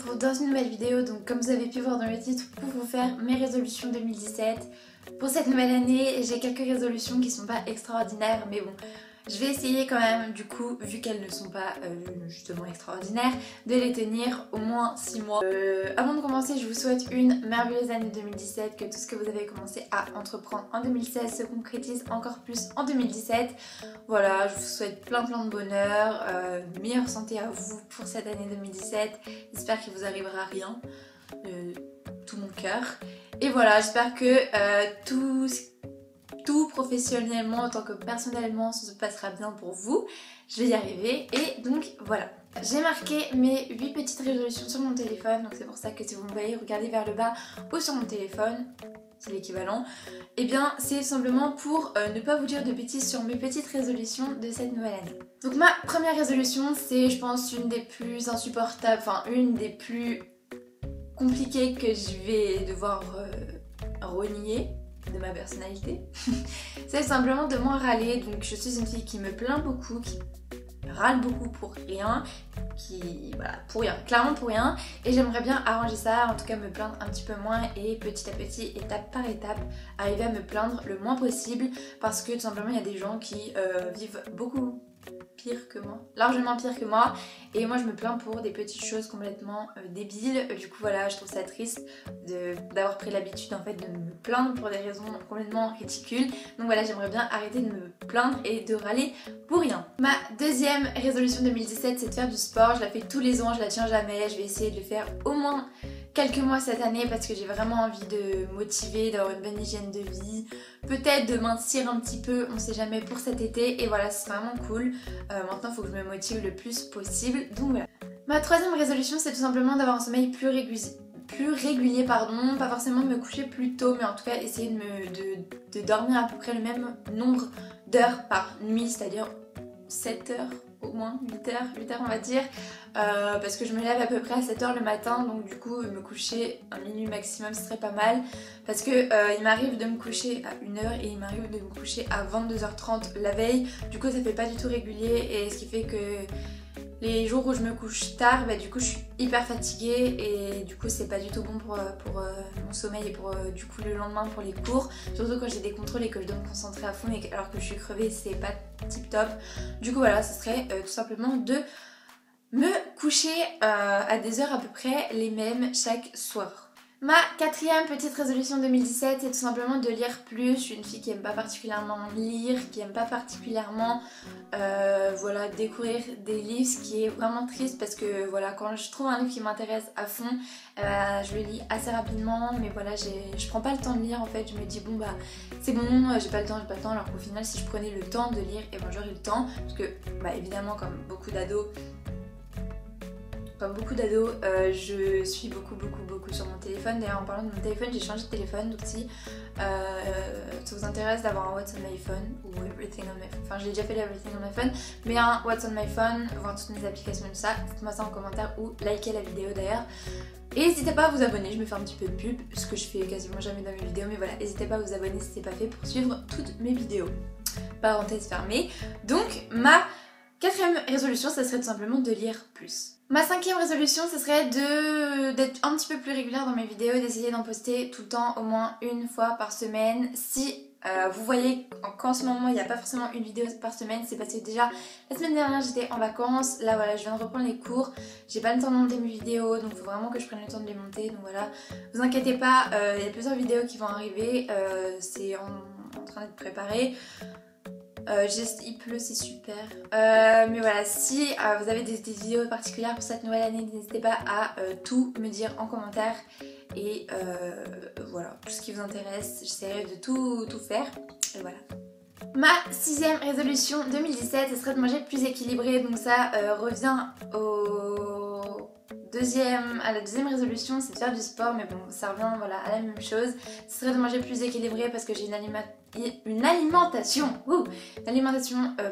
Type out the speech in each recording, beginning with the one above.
retrouve dans une nouvelle vidéo. Donc comme vous avez pu voir dans le titre, pour vous faire mes résolutions 2017. Pour cette nouvelle année, j'ai quelques résolutions qui sont pas extraordinaires, mais bon, je vais essayer quand même, du coup, vu qu'elles ne sont pas justement extraordinaires, de les tenir au moins 6 mois. Avant de commencer, je vous souhaite une merveilleuse année 2017, que tout ce que vous avez commencé à entreprendre en 2016 se concrétise encore plus en 2017. Voilà, je vous souhaite plein de bonheur, meilleure santé à vous pour cette année 2017. J'espère qu'il vous arrivera rien, tout mon cœur. Et voilà, j'espère que tout professionnellement autant que personnellement ça se passera bien pour vous. Je vais y arriver et donc voilà. J'ai marqué mes 8 petites résolutions sur mon téléphone, donc c'est pour ça que si vous me voyez regarder vers le bas ou sur mon téléphone, c'est l'équivalent, et bien c'est simplement pour ne pas vous dire de bêtises sur mes petites résolutions de cette nouvelle année. Donc ma première résolution, c'est je pense une des plus insupportables, enfin une des plus compliquées que je vais devoir renier de ma personnalité. C'est simplement de moins râler. Donc je suis une fille qui me plaint beaucoup, qui râle beaucoup pour rien, voilà, pour rien, clairement pour rien, et j'aimerais bien arranger ça, en tout cas me plaindre un petit peu moins et petit à petit, étape par étape, arriver à me plaindre le moins possible, parce que tout simplement il y a des gens qui vivent beaucoup pire que moi, largement pire que moi, et moi je me plains pour des petites choses complètement débiles. Du coup voilà, je trouve ça triste d'avoir pris l'habitude en fait de me plaindre pour des raisons complètement ridicules. Donc voilà, j'aimerais bien arrêter de me plaindre et de râler pour rien. Ma deuxième résolution 2017, c'est de faire du sport. Je la fais tous les ans, je la tiens jamais, je vais essayer de le faire au moins quelques mois cette année parce que j'ai vraiment envie de motiver, d'avoir une bonne hygiène de vie, peut-être de mincir un petit peu, on sait jamais, pour cet été, et voilà, c'est vraiment cool. Maintenant il faut que je me motive le plus possible, donc voilà. Ma troisième résolution, c'est tout simplement d'avoir un sommeil plus régulier, pardon, pas forcément de me coucher plus tôt, mais en tout cas essayer de dormir à peu près le même nombre d'heures par nuit, c'est-à-dire 7 heures au moins, 8 heures on va dire, parce que je me lève à peu près à 7 heures le matin, donc du coup me coucher à minuit maximum ce serait pas mal, parce que il m'arrive de me coucher à 1h et il m'arrive de me coucher à 22h30 la veille, du coup ça fait pas du tout régulier, et ce qui fait que les jours où je me couche tard, bah, du coup je suis hyper fatiguée et du coup c'est pas du tout bon pour mon sommeil et pour du coup le lendemain pour les cours, surtout quand j'ai des contrôles et que je dois me concentrer à fond et alors que je suis crevée, c'est pas tip top. Du coup voilà, ce serait tout simplement de me coucher à des heures à peu près les mêmes chaque soir. Ma quatrième petite résolution 2017, c'est tout simplement de lire plus. Je suis une fille qui aime pas particulièrement lire, qui aime pas particulièrement voilà, découvrir des livres, ce qui est vraiment triste parce que voilà, quand je trouve un livre qui m'intéresse à fond, je le lis assez rapidement, mais voilà, je prends pas le temps de lire en fait. Je me dis bon bah c'est bon, j'ai pas le temps, alors qu'au final si je prenais le temps de lire, et ben j'aurais le temps, parce que bah évidemment comme beaucoup d'ados, je suis beaucoup sur mon téléphone. D'ailleurs en parlant de mon téléphone, j'ai changé de téléphone, donc si ça vous intéresse d'avoir un What's on my phone ou Everything on my phone, enfin j'ai déjà fait l'Everything on my phone, mais un What's on my phone, voir toutes mes applications et tout ça, dites-moi ça en commentaire ou likez la vidéo d'ailleurs. Et n'hésitez pas à vous abonner, je me fais un petit peu de pub, ce que je fais quasiment jamais dans mes vidéos, mais voilà, n'hésitez pas à vous abonner si c'est pas fait pour suivre toutes mes vidéos. Parenthèse fermée. Donc ma quatrième résolution, ça serait tout simplement de lire plus. Ma cinquième résolution, ce serait d'être un petit peu plus régulière dans mes vidéos, d'essayer d'en poster tout le temps, au moins une fois par semaine. Si vous voyez qu'en ce moment il n'y a pas forcément une vidéo par semaine, c'est parce que déjà la semaine dernière j'étais en vacances, là voilà je viens de reprendre les cours, j'ai pas le temps de monter mes vidéos, donc il faut vraiment que je prenne le temps de les monter, donc voilà, vous inquiétez pas, il y a plusieurs vidéos qui vont arriver, c'est en train d'être préparé. Il pleut, c'est super. Mais voilà, si vous avez des vidéos particulières pour cette nouvelle année, n'hésitez pas à tout me dire en commentaire. Et voilà, tout ce qui vous intéresse, j'essaierai de tout faire. Et voilà. Ma sixième résolution 2017, ce serait de manger plus équilibré. Donc ça revient à la deuxième résolution, c'est de faire du sport, mais bon, ça revient voilà, à la même chose. Ce serait de manger plus équilibré parce que j'ai une alimentation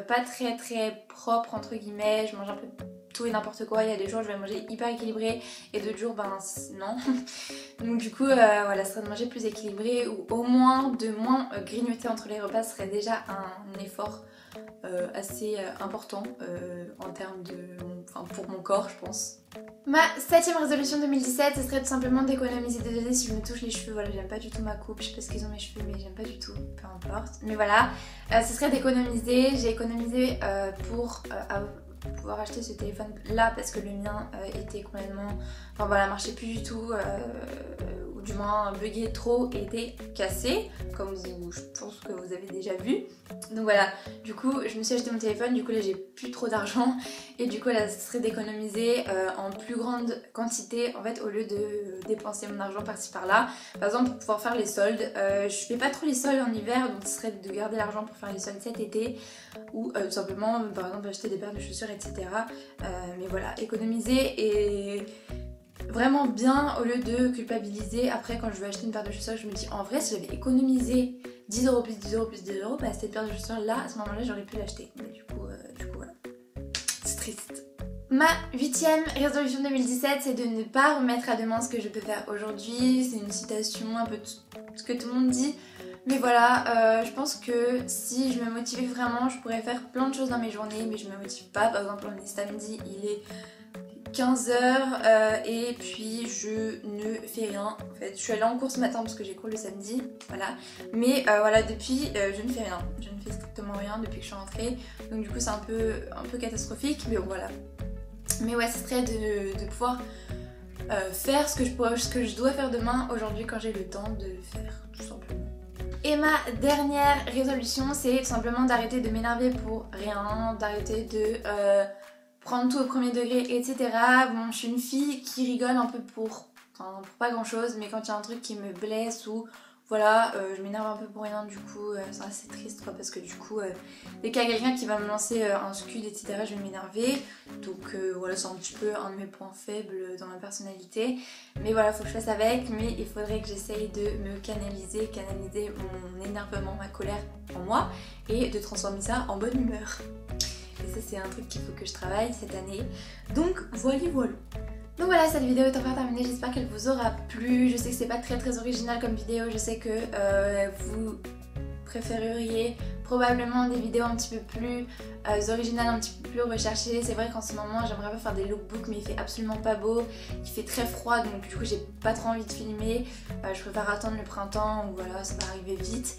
pas très propre entre guillemets. Je mange un peu tout et n'importe quoi. Il y a des jours je vais manger hyper équilibré et d'autres jours ben non. Donc du coup voilà, ce serait de manger plus équilibré ou au moins de moins grignoter entre les repas, ce serait déjà un effort assez important en termes de... Enfin pour mon corps je pense. Ma 7ème résolution 2017, ce serait tout simplement d'économiser. Désolée si je me touche les cheveux, voilà, j'aime pas du tout ma coupe, je sais pas ce qu'ils ont mes cheveux mais j'aime pas du tout, peu importe. Mais voilà, ce serait d'économiser. J'ai économisé pour pouvoir acheter ce téléphone là parce que le mien était complètement... Enfin voilà, marchait plus du tout, ou du moins buguait trop et était cassé, comme je pense que vous avez déjà vu. Donc voilà, du coup je me suis acheté mon téléphone, du coup là j'ai plus trop d'argent et du coup là ce serait d'économiser en plus grande quantité en fait au lieu de dépenser mon argent par-ci par-là. Par exemple pour pouvoir faire les soldes, je fais pas trop les soldes en hiver donc ce serait de garder l'argent pour faire les soldes cet été ou tout simplement par exemple acheter des paires de chaussures etc. Mais voilà, économiser et vraiment bien au lieu de culpabiliser. Après quand je veux acheter une paire de chaussures je me dis en vrai si j'avais économisé 10€ plus 10€ plus 10€, bah cette paire de chaussures là à ce moment là j'aurais pu l'acheter. Mais du coup voilà, c'est triste. Ma 8ème résolution 2017 c'est de ne pas remettre à demain ce que je peux faire aujourd'hui. C'est une citation un peu ce que tout le monde dit. Mais voilà, je pense que si je me motivais vraiment je pourrais faire plein de choses dans mes journées mais je me motive pas. Par exemple on est samedi, il est 15h et puis je ne fais rien en fait. Je suis allée en cours ce matin parce que j'ai cours le samedi, voilà. Mais voilà, depuis je ne fais rien. Je ne fais strictement rien depuis que je suis rentrée. Donc du coup c'est un peu catastrophique, mais bon voilà. Mais ouais, ce serait de pouvoir faire ce que je dois faire demain aujourd'hui quand j'ai le temps de le faire, tout simplement. Et ma dernière résolution c'est tout simplement d'arrêter de m'énerver pour rien, d'arrêter de... prendre tout au premier degré, etc. Bon, je suis une fille qui rigole un peu pour pas grand chose, mais quand il y a un truc qui me blesse ou voilà, je m'énerve un peu pour rien, du coup, c'est assez triste quoi, parce que du coup, dès qu'il y a quelqu'un qui va me lancer un scud, etc., je vais m'énerver. Donc voilà, c'est un petit peu un de mes points faibles dans ma personnalité. Mais voilà, faut que je fasse avec, mais il faudrait que j'essaye de me canaliser mon énervement, ma colère en moi, et de transformer ça en bonne humeur. Et ça c'est un truc qu'il faut que je travaille cette année. Donc voilà. Donc voilà, cette vidéo est enfin terminée, j'espère qu'elle vous aura plu. Je sais que c'est pas très original comme vidéo, je sais que vous préféreriez probablement des vidéos un petit peu plus originales, un petit peu plus recherchées. C'est vrai qu'en ce moment j'aimerais pas faire des lookbooks mais il fait absolument pas beau, il fait très froid donc du coup j'ai pas trop envie de filmer. Je préfère attendre le printemps où voilà, ça va arriver vite.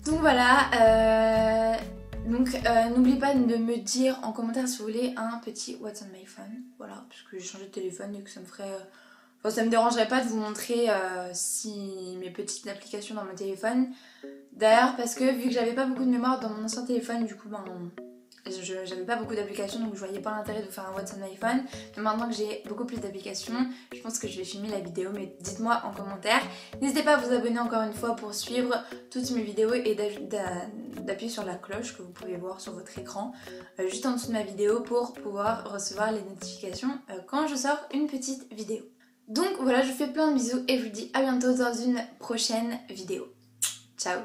Donc voilà, n'oubliez pas de me dire en commentaire si vous voulez un petit What's on my phone. Voilà, parce que j'ai changé de téléphone et que ça me ferait... Enfin, ça me dérangerait pas de vous montrer si mes petites applications dans mon téléphone. D'ailleurs, parce que vu que j'avais pas beaucoup de mémoire dans mon ancien téléphone, du coup, ben... j'avais pas beaucoup d'applications donc je voyais pas l'intérêt de vous faire un What's on my phone. Mais maintenant que j'ai beaucoup plus d'applications, je pense que je vais filmer la vidéo, mais dites-moi en commentaire. N'hésitez pas à vous abonner encore une fois pour suivre toutes mes vidéos et d'appuyer sur la cloche que vous pouvez voir sur votre écran juste en dessous de ma vidéo pour pouvoir recevoir les notifications quand je sors une petite vidéo. Donc voilà, je vous fais plein de bisous et je vous dis à bientôt dans une prochaine vidéo. Ciao!